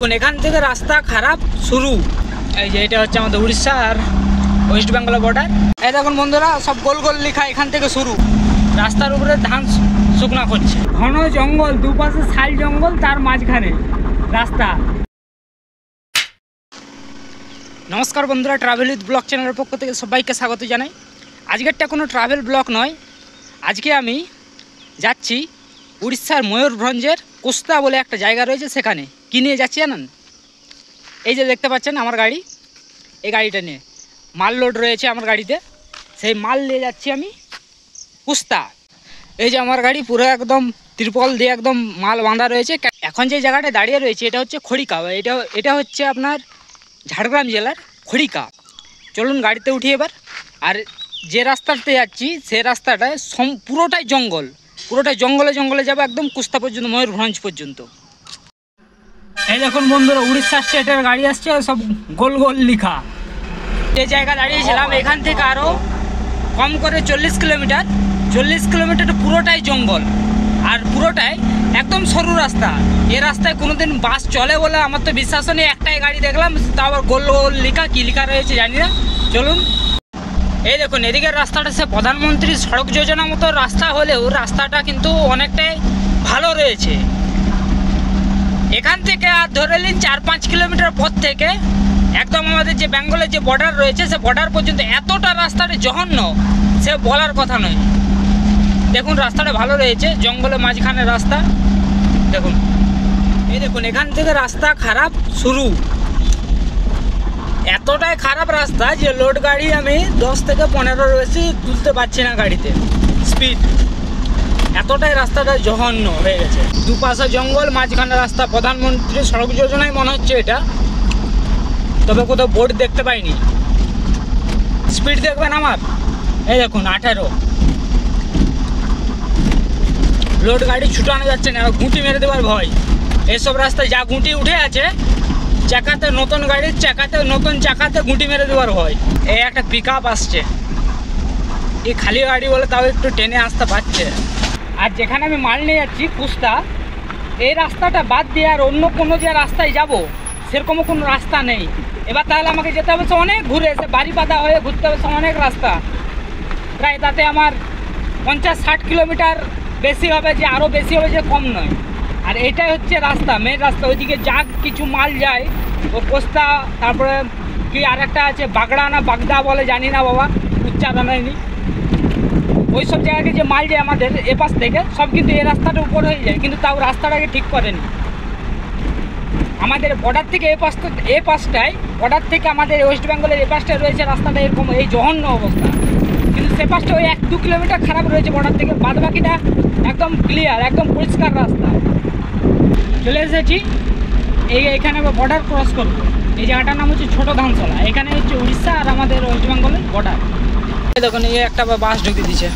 দেখুন এখান থেকে রাস্তা খারাপ শুরু। এই যে এটা হচ্ছে আমাদের উড়িষ্যা আর ওয়েস্ট বেঙ্গলের বর্ডার। এই দেখুন বন্ধুরা সব গোল গোল লেখা, এখান থেকে শুরু। রাস্তার উপরে ধান শুকনা করছে, ঘন জঙ্গল, দুপাশে শাল জঙ্গল, তার মাঝখানে রাস্তা। নমস্কার বন্ধুরা, ট্রাভেল উইথ ব্লগ চ্যানেলের পক্ষ থেকে সবাইকে স্বাগত জানাই। আজকেরটা কোনো ট্রাভেল ব্লগ নয়, আজকে আমি যাচ্ছি উড়িষ্যার ময়ূরভঞ্জের কোস্তা বলে একটা জায়গা রয়েছে, সেখানে। কী নিয়ে যাচ্ছি জানেন? এই যে দেখতে পাচ্ছেন আমার গাড়ি, এই গাড়িটা নিয়ে মাল লোড রয়েছে আমার গাড়িতে, সেই মাল নিয়ে যাচ্ছি আমি কোস্তা। এই যে আমার গাড়ি পুরো একদম ত্রিপল দিয়ে একদম মাল বাঁধা রয়েছে। এখন যে জায়গাটা দাঁড়িয়ে রয়েছে এটা হচ্ছে খড়িকা, এটা হচ্ছে আপনার ঝাড়গ্রাম জেলার খড়িকা। চলুন গাড়িতে উঠি এবার। আর যে রাস্তাতে যাচ্ছি সে রাস্তাটায় পুরোটাই জঙ্গল, পুরোটাই জঙ্গলে জঙ্গলে যাবো একদম কোস্তা পর্যন্ত, ময়ূরভঞ্জ পর্যন্ত। এই দেখুন বন্ধুরা, উড়িষ্যা স্টেটের গাড়ি আসছে, সব গোল গোল লিখা। যে জায়গা দাঁড়িয়েছিলাম এখান থেকে আরও কম করে 40 কিলোমিটার পুরোটাই জঙ্গল, আর পুরোটাই একদম সরু রাস্তা। এই রাস্তায় কোনোদিন বাস চলে বলে আমার তো বিশ্বাস নেই। একটাই গাড়ি দেখলাম, তা আবার গোল গোল লিখা, কী লিখা রয়েছে জানি না। চলুন। এই দেখুন এদিকের রাস্তাটা সে প্রধানমন্ত্রী সড়ক যোজনা মতো রাস্তা হলেও রাস্তাটা কিন্তু অনেকটাই ভালো রয়েছে। এখান থেকে আর ধরে নিন 4-5 কিলোমিটার পর থেকে একদম আমাদের যে বেঙ্গলের যে বর্ডার রয়েছে সে বর্ডার পর্যন্ত এতটা রাস্তাটা জঘন্য, সে বলার কথা নয়। দেখুন রাস্তাটা ভালো রয়েছে, জঙ্গলের মাঝখানে রাস্তা। দেখুন এই দেখুন এখান থেকে রাস্তা খারাপ শুরু। এতটাই খারাপ রাস্তা যে লোড গাড়ি আমি 10 থেকে 15 বেশি তুলতে পারছি না গাড়িতে স্পিড। এতটাই রাস্তাটা জঘন্য হয়ে গেছে, দুপাশে জঙ্গল, মাঝখানে রাস্তা। প্রধানমন্ত্রী সড়ক যোজনায় মনে হচ্ছে এটা, তবে কোথাও বোর্ড দেখতে পাইনি। স্পিড দেখবেন আমার, এই দেখুন 18। লোড গাড়ি ছুটানো যাচ্ছে না, গুঁটি মেরে দেওয়ার ভয়। এসব রাস্তায় যা গুঁটি উঠে আছে, চাকাতে নতুন গাড়ির নতুন চাকাতে গুঁটি মেরে দেওয়ার ভয়। এই একটা পিক আপ আসছে, এই খালি গাড়ি বলে তাও একটু টেনে আসতে পারছে। আর যেখানে আমি মাল নিয়ে যাচ্ছি কোস্তা, এই রাস্তাটা বাদ দিয়ে আর অন্য কোনো যে রাস্তায় যাব সেরকমও কোনো রাস্তা নেই। এবার তাহলে আমাকে যেতে হবে অনেক ঘুরে, এসে বাড়িপাদা হয়ে ঘুরতে হবে অনেক রাস্তা, প্রায় তাতে আমার 50-60 কিলোমিটার বেশি হবে, যে আরও বেশি হবে, যে কম নয়। আর এটাই হচ্ছে রাস্তা, মেন রাস্তা। ওইদিকে যা কিছু মাল যায় ও কোস্তা, তারপরে কি আর একটা আছে বাগড়া না বাগদা বলে জানি না বাবা, উচ্চারণ হয়নি। ওই সব জায়গাকে যে মাল যায় আমাদের এপাশ থেকে সব কিন্তু এই রাস্তাটা উপর হয়ে যায়, কিন্তু তাও রাস্তাটাকে ঠিক করেনি। আমাদের বর্ডার থেকে এ পাশটায় বর্ডার থেকে আমাদের ওয়েস্ট বেঙ্গলের এ পাশটায় রয়েছে রাস্তাটা এরকম এই জঘন্য অবস্থা, কিন্তু সে পাশটা ওই 1-2 কিলোমিটার খারাপ রয়েছে বর্ডার থেকে, বাদ বাকিটা একদম ক্লিয়ার, একদম পরিষ্কার রাস্তা। চলে এসেছি এইখানে বর্ডার ক্রস করবো। এই জায়গাটার নাম হচ্ছে ছোটো ধানসলা, এখানে হচ্ছে উড়িষ্যা আর আমাদের ওয়েস্ট বেঙ্গলের বর্ডার। দেখুন এই একটা বাস ঢুকে দিচ্ছে।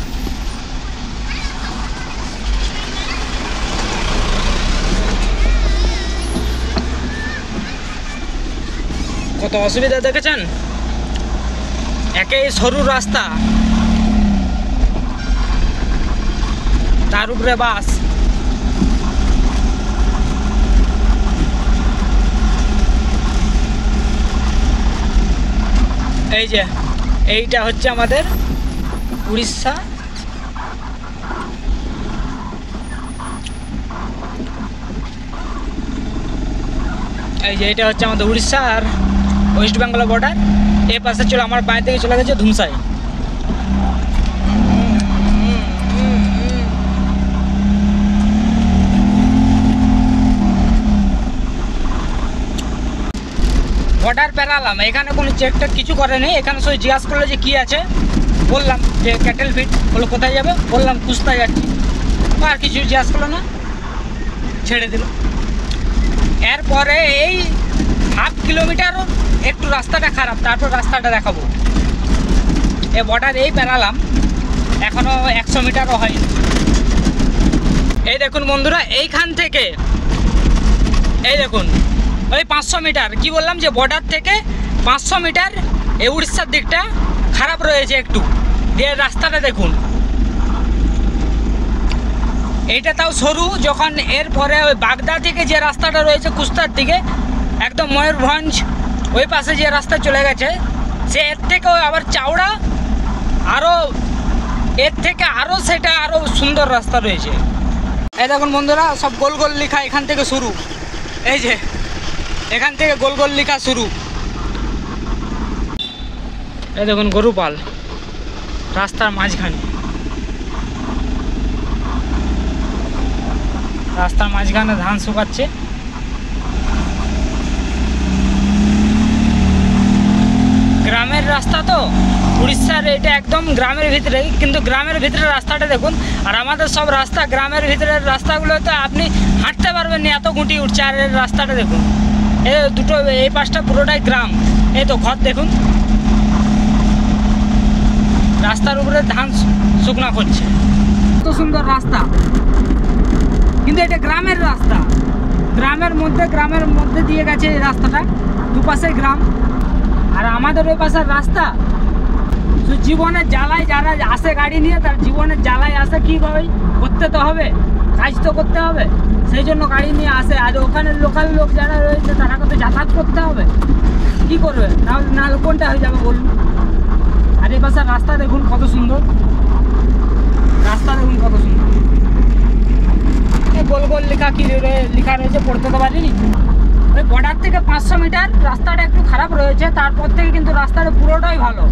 কত অসুবিধা দেখেছেন, একেই সরু রাস্তা, তার উপরে বাস। এই যে এইটা হচ্ছে আমাদের উড়িষ্যা। এই যে এটা হচ্ছে আমাদের উড়িষ্যা আর ওয়েস্ট বেঙ্গলের বর্ডার। এ পাশে চলে আমার বাঁ থেকে চলে গেছে ধুমসাই। বর্ডার পেরালাম, এখানে কোনো চেক টেক কিছু করেনি। এখানে সবাই জিজ্ঞাসা করলো যে কী আছে, বললাম যে ক্যাটেল ফিট। বললো কোথায় যাবে, বললাম কোস্তা যাচ্ছি। আর কিছু জিজ্ঞাসা করলো না, ছেড়ে দিল। এরপরে এই 1/2 কিলোমিটার একটু রাস্তাটা খারাপ, তারপর রাস্তাটা দেখাবো। এ বর্ডার এই পেরালাম, এখনও 100 মিটারও হয়নি। এই দেখুন বন্ধুরা, এইখান থেকে এই দেখুন ওই 500 মিটার, কি বললাম যে বর্ডার থেকে 500 মিটার এই উড়িষ্যার দিকটা খারাপ রয়েছে একটু। দিয়ে রাস্তাটা দেখুন, এইটা তাও সরু। যখন এরপরে ওই বাগদা থেকে যে রাস্তাটা রয়েছে কোস্তার দিকে, একদম ময়ূরভঞ্জ ওই পাশে যে রাস্তা চলে গেছে সে এর থেকেও আবার চওড়া, আরও এর থেকে আরও সেটা আরও সুন্দর রাস্তা রয়েছে। এই দেখুন বন্ধুরা, সব গোল গোল লেখা এখান থেকে শুরু, এই যে এখান থেকে গোল গোল লেখা শুরু। এই দেখুন গরুপাল রাস্তার মাঝখানে, রাস্তার মাঝখানে ধান শুকাচ্ছে। গ্রামের রাস্তা তো উড়িষ্যার, এটা একদম গ্রামের ভিতরে, কিন্তু গ্রামের ভিতরে রাস্তাটা দেখুন। আর আমাদের সব রাস্তা গ্রামের ভিতরের রাস্তাগুলো তো আপনি হাঁটতে পারবেন না, এত গুটি উঠছে। আর এর রাস্তাটা দেখুন, এই দুটো এই পাশটা পুরোটাই গ্রাম। এই তো ঘর দেখুন, রাস্তার উপরে ধান শুকনা করছে। কত সুন্দর রাস্তা, কিন্তু এটা গ্রামের রাস্তা, গ্রামের মধ্যে দিয়ে গেছে এই রাস্তাটা, দুপাশে গ্রাম। আর আমাদের ওই পাশের রাস্তা জীবনের জ্বালায়, যারা আসে গাড়ি নিয়ে তার জীবনের জ্বালায় আসে, কীভাবে করতে তো হবে, কাজ তো করতে হবে, সেই জন্য গাড়ি নিয়ে আসে। আর ওখানে লোকাল লোক যারা রয়েছে তারা তো যাতায়াত করতে হবে, কি করবে, নাহলে কোনটা হয়ে যাবে বলুন। আর এই পাশের রাস্তা দেখুন কত সুন্দর, রাস্তা দেখুন কত সুন্দর। গোল গোল লেখা কি লেখা রয়েছে পড়তে তো পারিনি। ওই বর্ডার থেকে 500 মিটার রাস্তাটা একটু খারাপ রয়েছে, তারপর থেকে কিন্তু রাস্তাটা পুরোটাই ভালো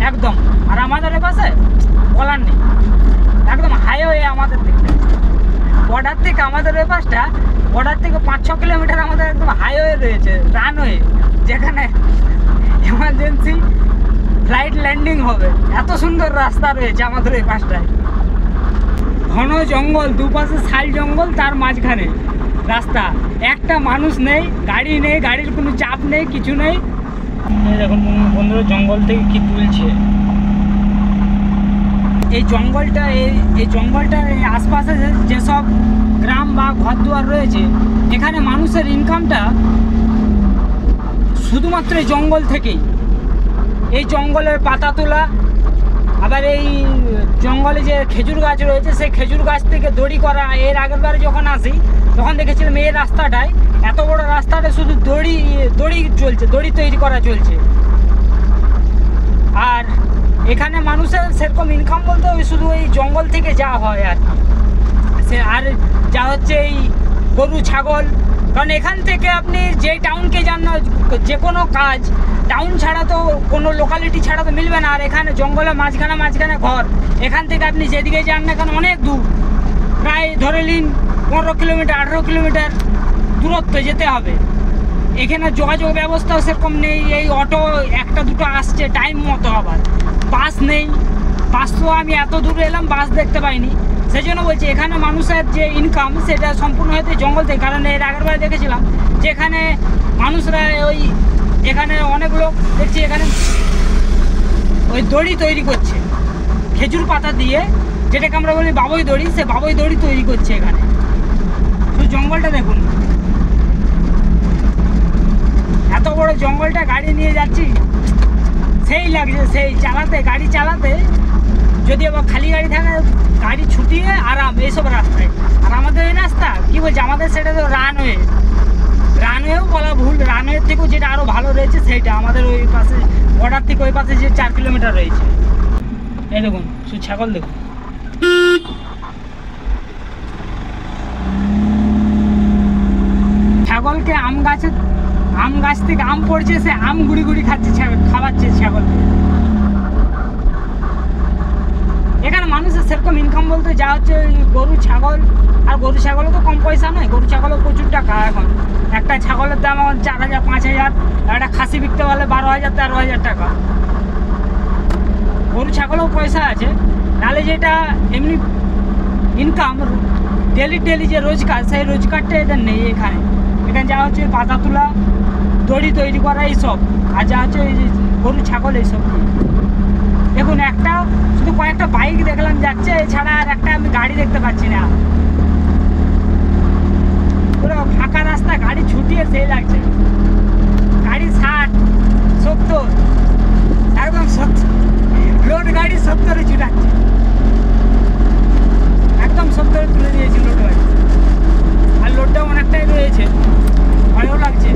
একদম। আর আমাদের পাশে বলার নেই, একদম হাইওয়ে আমাদের দিকে। বর্ডার থেকে আমাদের ওই পাশটা, বর্ডার থেকে 5-6 কিলোমিটার আমাদের একদম হাইওয়ে রয়েছে, রানওয়ে, যেখানে এমার্জেন্সি ফ্লাইট ল্যান্ডিং হবে, এত সুন্দর রাস্তা রয়েছে আমাদের এই পাশটায়। ঘন জঙ্গল, দুপাশে শাল জঙ্গল, তার মাঝখানে রাস্তা, একটা মানুষ নেই, গাড়ি নেই, গাড়ির কোনো চাপ নেই, কিছু নেই। দেখুন বন্ধুরা, জঙ্গল থেকে কি তুলছে এই জঙ্গলটা। এই জঙ্গলটার আশপাশে যেসব গ্রাম বা ঘরদুয়ার রয়েছে, এখানে মানুষের ইনকামটা শুধুমাত্র এই জঙ্গল থেকেই। এই জঙ্গলের পাতা তোলা, আবার এই জঙ্গলে যে খেজুর গাছ রয়েছে সেই খেজুর গাছ থেকে দড়ি করা। এর আগের বারে যখন আসি তখন দেখেছিলাম এই রাস্তাটায়, এত বড় রাস্তাটা শুধু দড়ি চলছে, দড়ি তৈরি করা চলছে। আর এখানে মানুষের সেরকম ইনকাম বলতে ওই শুধু এই জঙ্গল থেকে যা হয় আর সে, আর যা হচ্ছে এই গরু ছাগল। কারণ এখান থেকে আপনি যে টাউনকে যান না, যে কোনো কাজ টাউন ছাড়া তো, কোনো লোকালিটি ছাড়া তো মিলবে না। আর এখানে জঙ্গলের মাঝখানে ঘর, এখান থেকে আপনি যেদিকে যান না কেন অনেক দূর, প্রায় ধরে নিন 15 কিলোমিটার 18 কিলোমিটার দূরত্ব যেতে হবে। এখানে যোগাযোগ ব্যবস্থাও সেরকম নেই, এই অটো একটা দুটো আসছে টাইম মতো, আবার বাস নেই। বাস তো আমি এত দূরে এলাম, বাস দেখতে পাইনি। সেই জন্য বলছি এখানে মানুষের যে ইনকাম সেটা সম্পূর্ণ হয়তো জঙ্গল থেকে। কারণ এর আগের বারে দেখেছিলাম যে এখানে মানুষরা ওই, এখানে অনেক লোক দেখছি এখানে ওই দড়ি তৈরি করছে খেজুর পাতা দিয়ে, যেটাকে আমরা বলি বাবুই দড়ি, সে বাবুই দড়ি তৈরি করছে এখানে। তো জঙ্গলটা দেখুন, এত বড় জঙ্গলটা গাড়ি নিয়ে যাচ্ছি, সেই লাগছে, সেই চালাতে, গাড়ি চালাতে। যদি আবার খালি গাড়ি থাকে, গাড়ি ছুটিয়ে আরাম এইসব রাস্তায়। আর আমাদের এই রাস্তা কি বলছে, আমাদের সেটা তো রানওয়েও বলা ভুল, রানওয়ের থেকেও যেটা আরও ভালো রয়েছে সেইটা আমাদের ওই পাশে, বর্ডার থেকে ওই পাশে যে 4 কিলোমিটার রয়েছে। এই দেখুন শুধু ছাগল দেখুন, ছাগলকে আম গাছ থেকে আম পড়ছে, সে আম গুড়ি গুড়ি খাওয়াচ্ছে ছাগলকে। এখানে মানুষের সেরকম ইনকাম বলতে যা হচ্ছে গরু ছাগল। আর গরু ছাগলও তো কম পয়সা নয়, গরু ছাগলও প্রচুর টাকা। এখন একটা ছাগলের দাম এখন 4,000 5,000, একটা খাসি বিকতে পারলে 12,000 13,000 টাকা। গরু ছাগলও পয়সা আছে, নাহলে যেটা এমনি ইনকাম ডেলি যে রোজগার, সেই রোজগারটা এদের নেই এখানে। এখানে যা হচ্ছে পাতা তোলা, দড়ি তৈরি করা এইসব, আর যা হচ্ছে ওই গরু ছাগল এইসব। দেখুন একটা শুধু কয়েকটা বাইক দেখলাম যাচ্ছে, এছাড়া আর একটা আমি গাড়ি দেখতে পাচ্ছি না। পুরো ফাঁকা রাস্তা, গাড়ি ছুটিয়ে সেই লাগছে। গাড়ি 60 70, একদম 70, লোড গাড়ি 70-এ ছুটাচ্ছে, একদম 70-এ তুলে দিয়েছি লোড গাড়ি। আর লোডটাও অনেকটাই রয়েছে, ভয়ও লাগছে।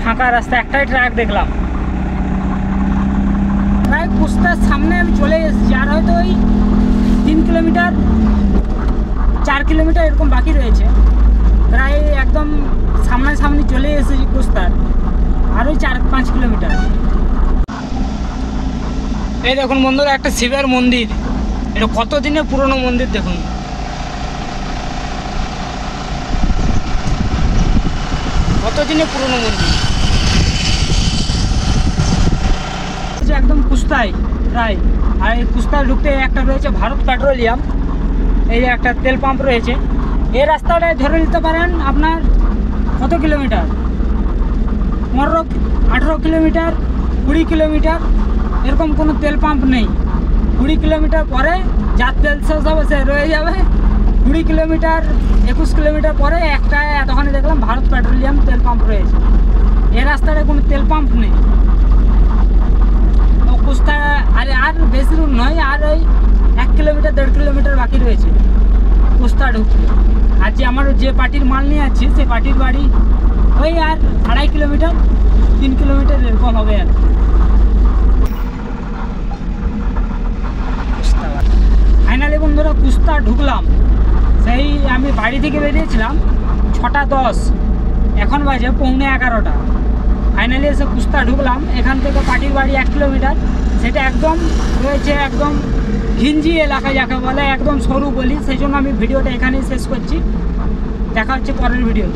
ফাঁকা রাস্তা, একটাই ট্রাক দেখলাম। প্রায় কুস্তার সামনে আমি চলে এসেছি, আর হয়তো ওই 3 কিলোমিটার 4 কিলোমিটার এরকম বাকি রয়েছে। প্রায় একদম সামনাসামনি চলে এসেছি কুস্তার, আর ওই 4-5 কিলোমিটার। এই দেখুন বন্ধুরা, একটা শিবের মন্দির, এটা কতদিনের পুরনো মন্দির দেখুন। কতদিনের পুরনো মন্দির, একদম কুস্তায় প্রায়। আর এই কুস্তায় ঢুকতে একটা রয়েছে ভারত পেট্রোলিয়াম, এই যে একটা তেল পাম্প রয়েছে। এই রাস্তাটায় ধরে নিতে পারেন আপনার কত কিলোমিটার, 15-18 কিলোমিটার, 20 কিলোমিটার, এরকম কোনো তেল পাম্প নেই। 20 কিলোমিটার পরে যার তেল শেষ হবে সে রয়ে যাবে। 20 কিলোমিটার 21 কিলোমিটার পরে একটা এতখানি দেখলাম ভারত পেট্রোলিয়াম তেল পাম্প রয়েছে। এই রাস্তাটায় কোনো তেল পাম্প নেই। ও কুস্তা আর বেশি দূর নয়, আর ওই 1 কিলোমিটার 1.5 কিলোমিটার বাকি রয়েছে কুস্তা ঢুকতে। আর যে পার্টির মাল নিয়ে যাচ্ছি সে পার্টির বাড়ি ওই আর 2.5 কিলোমিটার 3 কিলোমিটার এরকম হবে। আর ফাইনালি বন্ধুরা কুস্তা ঢুকলাম। সেই আমি বাড়ি থেকে বেরিয়েছিলাম 6টা 10, এখন বাজে 11:15। ফাইনালি এসে কুস্তা ঢুকলাম। এখান থেকে পার্টির বাড়ি 1 কিলোমিটার, সেটা একদম রয়েছে একদম ঘিঞ্জি এলাকা যাকে বলে, একদম সরু গলি। সেই জন্য আমি ভিডিওটা এখানেই শেষ করছি। দেখা হচ্ছে পরের ভিডিও।